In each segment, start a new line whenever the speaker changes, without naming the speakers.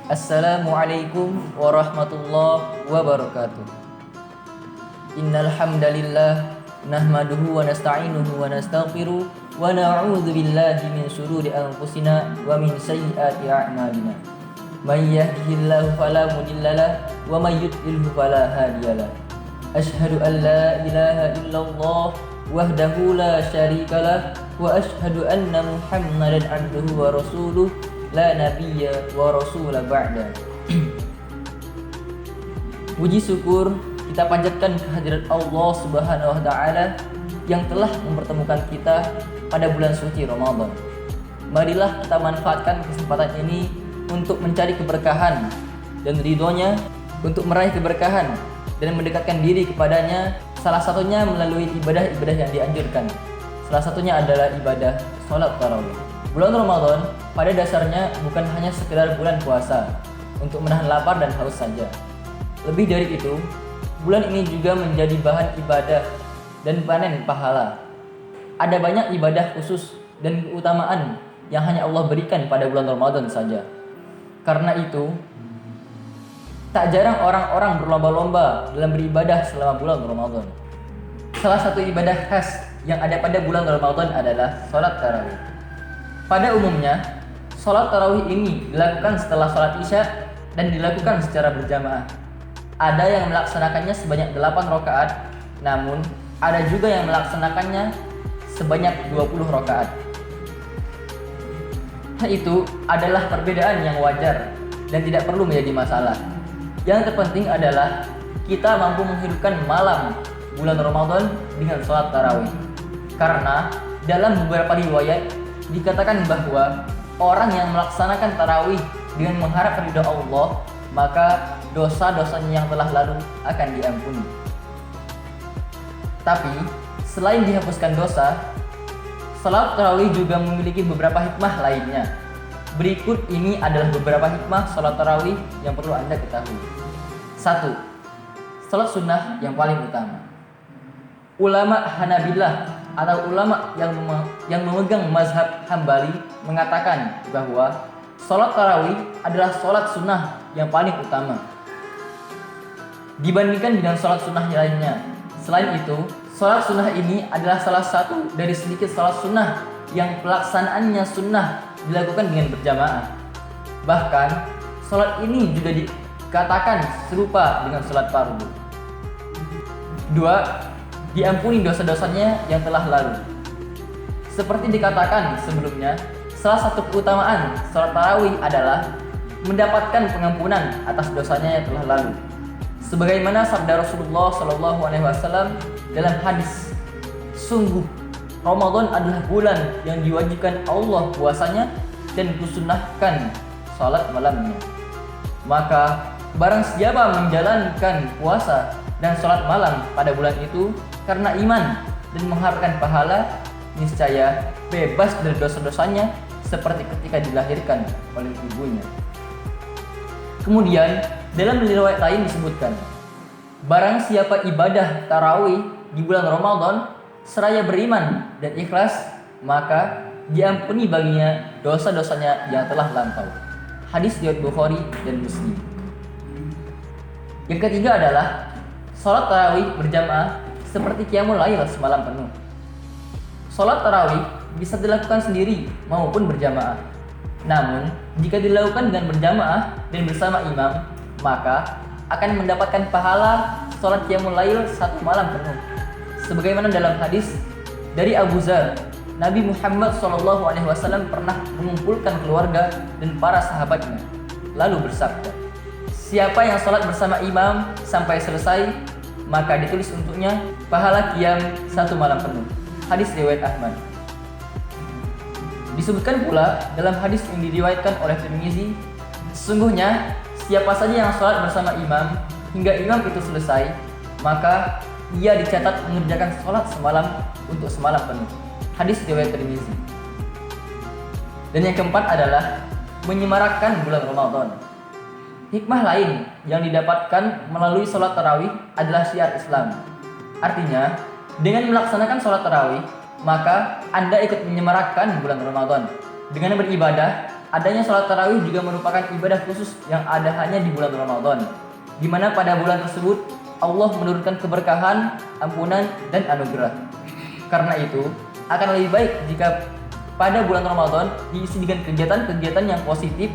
Assalamualaikum warahmatullahi wabarakatuh. Innal hamdalillah nahmaduhu wa nasta'inuhu wa nastaghfiruh wa na'udzu billahi min shururi anfusina wa min sayyiati a'malina. May yahdihillahu fala mudhillalah wa may yudlilhu fala hadiyalah. Asyhadu an la ilaha illallah wahdahu la syarikalah wa asyhadu anna Muhammadan abduhu wa rasuluh la nabiyya wa rasula ba'da. Puji syukur kita panjatkan kehadirat Allah Subhanahu wa taala yang telah mempertemukan kita pada bulan suci Ramadan. Marilah kita manfaatkan kesempatan ini untuk mencari keberkahan dan ridhonya, untuk meraih keberkahan dan mendekatkan diri kepadanya, salah satunya melalui ibadah-ibadah yang dianjurkan. Salah satunya adalah ibadah sholat tarawih. Bulan Ramadan pada dasarnya bukan hanya sekedar bulan puasa untuk menahan lapar dan haus saja. Lebih dari itu, bulan ini juga menjadi bahan ibadah dan panen pahala. Ada banyak ibadah khusus dan keutamaan yang hanya Allah berikan pada bulan Ramadan saja. Karena itu, tak jarang orang-orang berlomba-lomba dalam beribadah selama bulan Ramadan. Salah satu ibadah khas yang ada pada bulan Ramadan adalah sholat tarawih. Pada umumnya, sholat tarawih ini dilakukan setelah sholat isya dan dilakukan secara berjamaah. Ada yang melaksanakannya sebanyak 8 rakaat, namun ada juga yang melaksanakannya sebanyak 20 rakaat. Hal itu adalah perbedaan yang wajar dan tidak perlu menjadi masalah. Yang terpenting adalah kita mampu menghidupkan malam bulan Ramadan dengan sholat tarawih. Karena dalam beberapa riwayat dikatakan bahwa orang yang melaksanakan tarawih dengan mengharap ridha Allah, maka dosa-dosanya yang telah lalu akan diampuni. Tapi selain dihapuskan dosa, salat tarawih juga memiliki beberapa hikmah lainnya. Berikut ini adalah beberapa hikmah salat tarawih yang perlu Anda ketahui. 1. Salat sunnah yang paling utama. Ulama Hanabilah atau ulama yang memegang mazhab Hambali mengatakan bahwa salat tarawih adalah salat sunnah yang paling utama dibandingkan dengan salat sunnah lainnya. Selain itu, salat sunnah ini adalah salah satu dari sedikit salat sunnah yang pelaksanaannya sunnah dilakukan dengan berjamaah. Bahkan, salat ini juga dikatakan serupa dengan salat fardu. 2. Diampuni dosa-dosanya yang telah lalu. Seperti dikatakan sebelumnya, salah satu keutamaan salat tarawih adalah mendapatkan pengampunan atas dosanya yang telah lalu. Sebagaimana sabda Rasulullah SAW dalam hadis, sungguh Ramadan adalah bulan yang diwajibkan Allah puasanya dan kusunnahkan salat malamnya. Maka barang siapa menjalankan puasa dan salat malam pada bulan itu karena iman dan mengharapkan pahala, niscaya bebas dari dosa-dosanya seperti ketika dilahirkan oleh ibunya. Kemudian dalam riwayat lain disebutkan, barang siapa ibadah tarawih di bulan Ramadan seraya beriman dan ikhlas, maka diampuni baginya dosa-dosanya yang telah lampau. Hadis riwayat Bukhari dan Muslim. Yang ketiga adalah salat tarawih berjamaah seperti qiyamul lail semalam penuh. Salat tarawih bisa dilakukan sendiri maupun berjamaah. Namun, jika dilakukan dengan berjamaah dan bersama imam, maka akan mendapatkan pahala salat qiyamul lail satu malam penuh. Sebagaimana dalam hadis dari Abu Dzar, Nabi Muhammad SAW pernah mengumpulkan keluarga dan para sahabatnya, lalu bersabda, siapa yang salat bersama imam sampai selesai, maka ditulis untuknya pahala qiyam satu malam penuh. Hadis riwayat Ahmad. Disebutkan pula dalam hadis yang diriwayatkan oleh Tirmizi, sesungguhnya siapa saja yang salat bersama imam hingga imam itu selesai, maka ia dicatat mengerjakan salat semalam untuk semalam penuh. Hadis riwayat Tirmizi. Dan yang keempat adalah menyemarakkan bulan Ramadan. Hikmah lain yang didapatkan melalui sholat tarawih adalah syiar Islam. Artinya, dengan melaksanakan sholat tarawih, maka Anda ikut menyemarakkan bulan Ramadan. Dengan beribadah, adanya sholat tarawih juga merupakan ibadah khusus yang ada hanya di bulan Ramadan, di mana pada bulan tersebut Allah menurunkan keberkahan, ampunan, dan anugerah. Karena itu, akan lebih baik jika pada bulan Ramadan diisi dengan kegiatan-kegiatan yang positif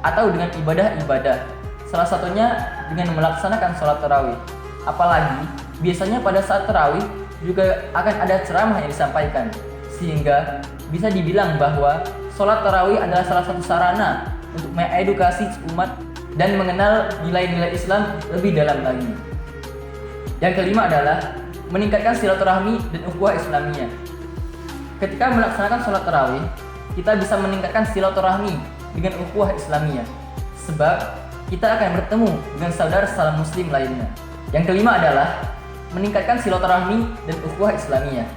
atau dengan ibadah-ibadah. Salah satunya dengan melaksanakan sholat tarawih. Apalagi biasanya pada saat tarawih juga akan ada ceramah yang disampaikan, sehingga bisa dibilang bahwa sholat tarawih adalah salah satu sarana untuk mengedukasi umat dan mengenal nilai-nilai Islam lebih dalam lagi. Yang kelima adalah meningkatkan silaturahmi dan ukhuwah Islamiyah. Ketika melaksanakan sholat tarawih, kita bisa meningkatkan silaturahmi dengan ukhuwah Islamiyah, sebab kita akan bertemu dengan saudara muslim lainnya. Yang kelima adalah meningkatkan silaturahmi dan ukhuwah Islamiyah.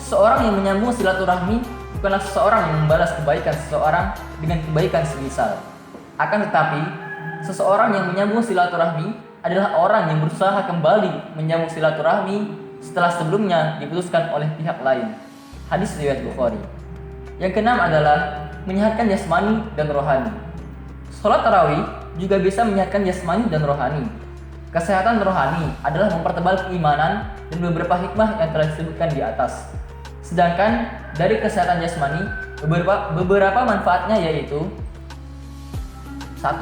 Seorang yang menyambung silaturahmi bukanlah seseorang yang membalas kebaikan seseorang dengan kebaikan semisal. Akan tetapi, seseorang yang menyambung silaturahmi adalah orang yang berusaha kembali menyambung silaturahmi setelah sebelumnya diputuskan oleh pihak lain. Hadis riwayat Bukhari. Yang keenam adalah menyehatkan jasmani dan rohani. Sholat tarawih juga bisa menyehatkan jasmani dan rohani. Kesehatan rohani adalah mempertebal keimanan dan beberapa hikmah yang telah disebutkan di atas. Sedangkan dari kesehatan jasmani, beberapa manfaatnya yaitu: 1.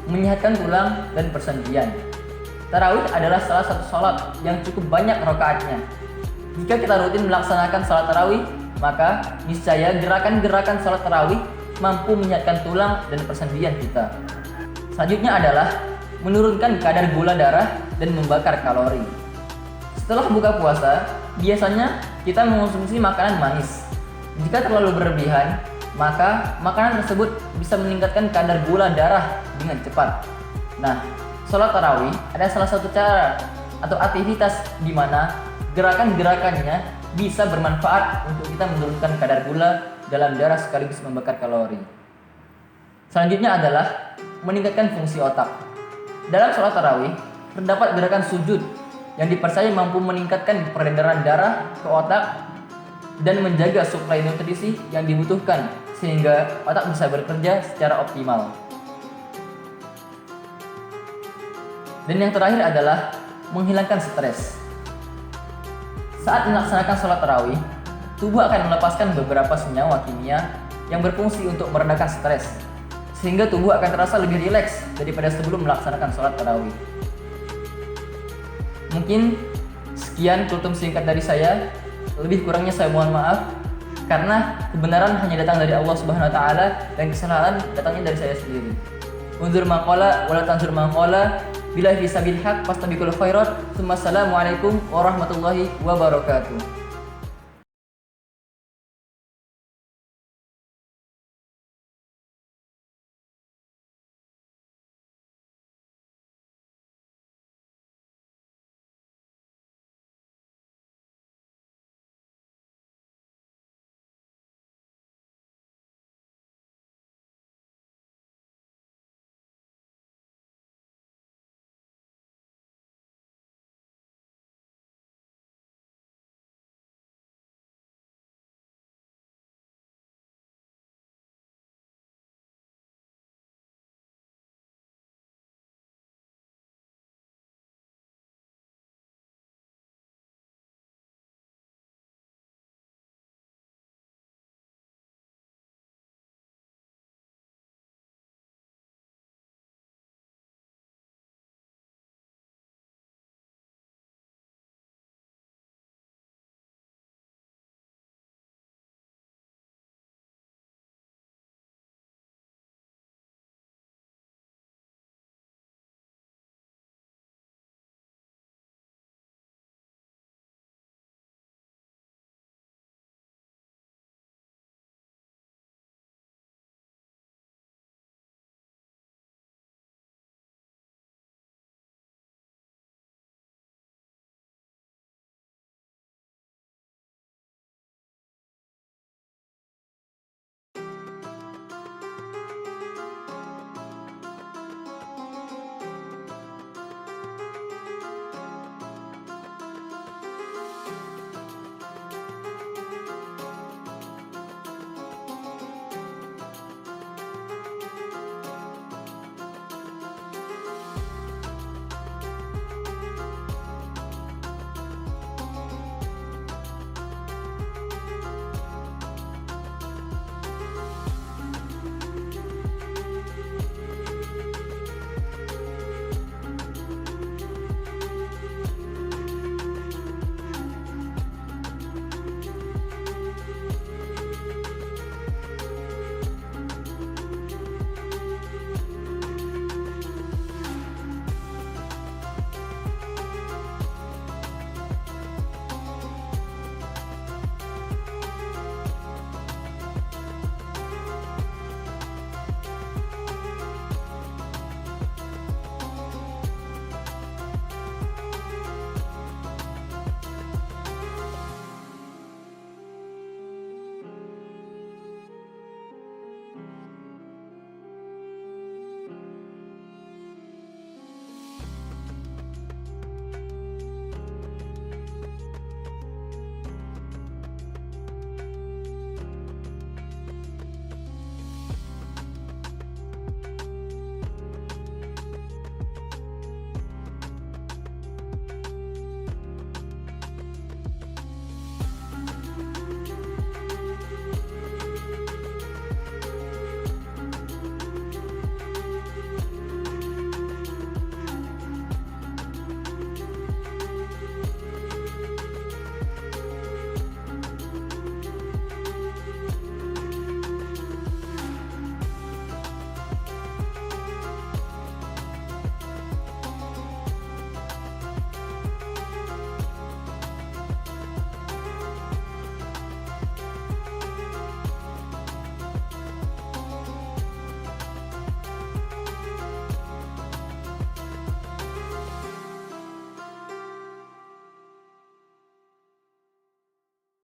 Menyehatkan tulang dan persendian. Tarawih adalah salah satu sholat yang cukup banyak rakaatnya. Jika kita rutin melaksanakan sholat tarawih, maka niscaya gerakan-gerakan sholat tarawih mampu menyehatkan tulang dan persendian kita. Selanjutnya adalah menurunkan kadar gula darah dan membakar kalori. Setelah buka puasa, biasanya kita mengonsumsi makanan manis. Jika terlalu berlebihan, maka makanan tersebut bisa meningkatkan kadar gula darah dengan cepat. Nah, sholat tarawih adalah salah satu cara atau aktivitas di mana gerakan-gerakannya bisa bermanfaat untuk kita menurunkan kadar gula dalam darah sekaligus membakar kalori. Selanjutnya adalah meningkatkan fungsi otak. Dalam sholat tarawih terdapat gerakan sujud yang dipercaya mampu meningkatkan peredaran darah ke otak dan menjaga suplai nutrisi yang dibutuhkan sehingga otak bisa bekerja secara optimal. Dan yang terakhir adalah menghilangkan stres. Saat melaksanakan sholat tarawih, tubuh akan melepaskan beberapa senyawa kimia yang berfungsi untuk meredakan stres, sehingga tubuh akan terasa lebih rileks daripada sebelum melaksanakan sholat tarawih. Mungkin sekian kultum singkat dari saya. Lebih kurangnya saya mohon maaf, karena kebenaran hanya datang dari Allah Subhanahu wa taala dan kesalahan datangnya dari saya sendiri. Unzur maqala wala tanzur maqala billahi fi sabil haq fastabiqul khairat. Assalamualaikum warahmatullahi wabarakatuh.